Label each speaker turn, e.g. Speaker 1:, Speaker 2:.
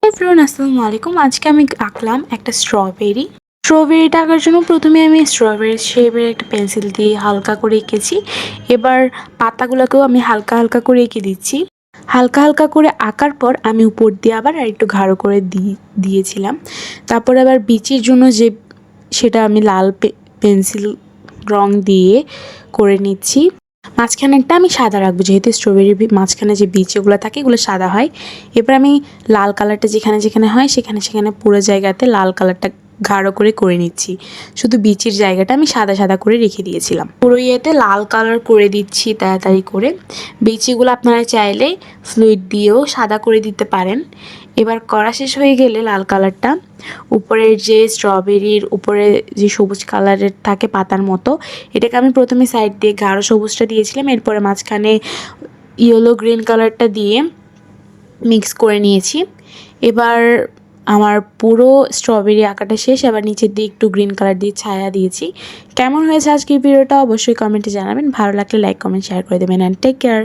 Speaker 1: Everyone আসসালামু আলাইকুম। আজকে আমি আঁকলাম একটা স্ট্রবেরিটা আঁকার জন্য প্রথমে আমি স্ট্রবেরি শেপের একটা পেন্সিল দিয়ে হালকা করে এঁকেছি। এবার পাতাগুলোকেও আমি হালকা হালকা করে এঁকে দিচ্ছি। হালকা হালকা করে আঁকার পর আমি উপর দিয়ে আবার আরেকটু গাঢ় করে দিয়েছিলাম। তারপর আবার বিচির জন্য সেটা আমি লাল পেন্সিল রং দিয়ে করে নিচ্ছি। মাঝখানেরটা আমি সাদা রাখবো, যেহেতু স্ট্রবেরির মাঝখানে যে বীজ এগুলো থাকে এগুলো সাদা হয়। এবার আমি লাল কালারটা যেখানে যেখানে হয় সেখানে পুরো জায়গাতে লাল কালারটা গাঢ় করে নিচ্ছি। শুধু বীজের জায়গাটা আমি সাদা সাদা করে রেখে দিয়েছিলাম। পুরো ইয়েতে লাল কালার করে দিচ্ছি তাড়াতাড়ি করে। বীজগুলো আপনারা চাইলে ফ্লুইড দিয়েও সাদা করে দিতে পারেন। এবার করা শেষ হয়ে গেলে লাল কালারটা উপরের যে স্ট্রবেরির উপরে যে সবুজ কালারের থাকে পাতার মতো, এটাকে আমি প্রথমে সাইড দিয়ে গাঢ় সবুজটা দিয়েছিলাম। এরপরে মাঝখানে ইয়েলো গ্রিন কালারটা দিয়ে মিক্স করে নিয়েছি। এবার আমার পুরো স্ট্রবেরি আঁকাটা শেষ। আবার নিচের দিয়ে একটু গ্রিন কালার দিয়ে ছায়া দিয়েছি। কেমন হয়েছে আজকের ভিডিওটা অবশ্যই কমেন্টে জানাবেন। ভালো লাগলে লাইক কমেন্ট শেয়ার করে দেবেন। And take care.